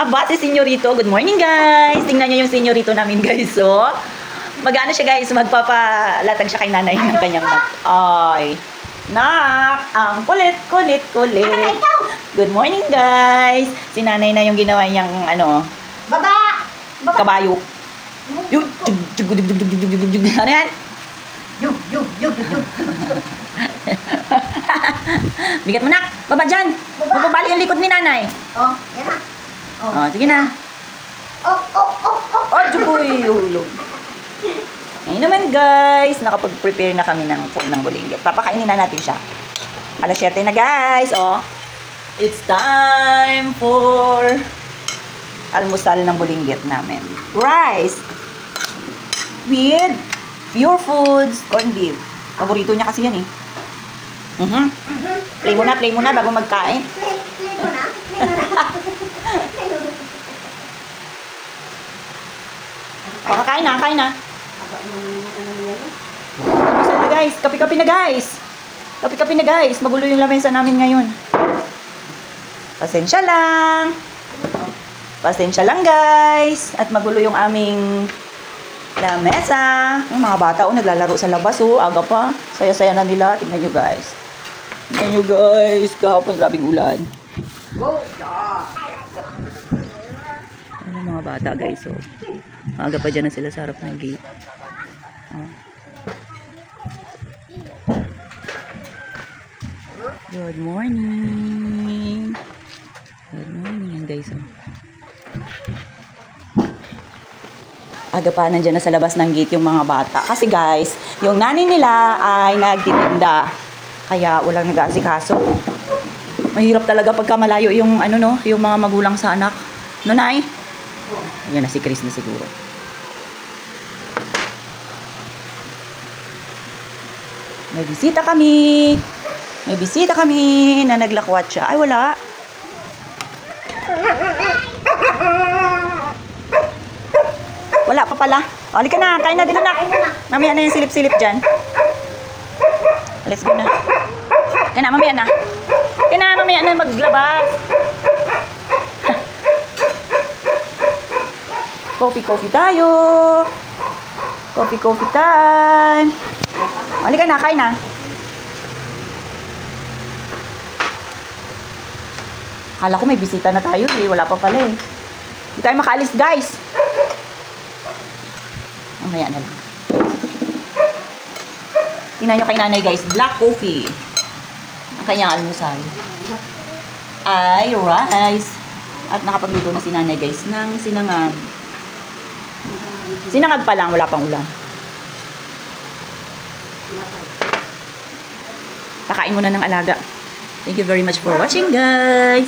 Aba, si Senyorito. Good morning, guys. Tingnan niyo yung Senyorito namin, guys. So, mag-ano siya, guys. Magpapalatag siya kay nanay ng kanyang mat. Ay. Nak, ang kulit. Good morning, guys. Si nanay na yung ginawa niyang, ano, Baba! kabayo. Yung, ano yan? Yug. Bigat mo, nak. Baba dyan. Mababali ang likod ni nanay. Oh, yan na. Oh, sige na. Oh. Oh, jukoy. Hulog. Ngayon naman, guys. Nakapag-prepare na kami ng food ng bulinggit. Papakainin na natin siya. Alas 7 na, guys. Oh. It's time for almusal ng bulinggit namin. Rice with Pure Foods corned beef. Paborito niya kasi yan eh. Play mo na bago magkain. Play mo na. Kain na. Almusal na, guys. Kapi-kapi na, guys. Magulo yung lamesa namin ngayon. Pasensya lang, guys. At magulo yung aming lamesa. Yung mga bata, naglalaro sa labas, aga pa. Saya-saya na nila. Tingnan nyo, guys. Kahapon, grabing ulan. Ano mga bata, guys, aga pa dyan na sila sa harap ng gate. Good morning. Yan, guys, aga pa, nandiyan na sa labas ng gate yung mga bata. Kasi, guys, yung nanay nila ay nagtitinda. Kaya walang nag-aasikaso. Mahirap talaga pagka malayo yung yung mga magulang sa anak. No, Nay? Yan na si Chris na siguro. May bisita kami na naglakwat siya. Ay, wala. Wala pa pala. O, halika na. Kain na din, anak. Mamaya na yung silip-silip dyan. Let's go na. Kaya na, mamaya na maglabas. Coffee tayo. Coffee time. Halika na, kain na. Akala ko may bisita na tayo eh. Wala pa pala eh. Hindi tayo makaalis, guys. Mamaya na lang. Tingnan nyo kay nanay, guys. Black coffee. Ang kanyang almusal ay rice. At nakapagluto na si nanay, guys, ng sinangag. Sinangag pa lang, wala pang ulam. Kakain muna ng alaga. Thank you very much for watching, guys.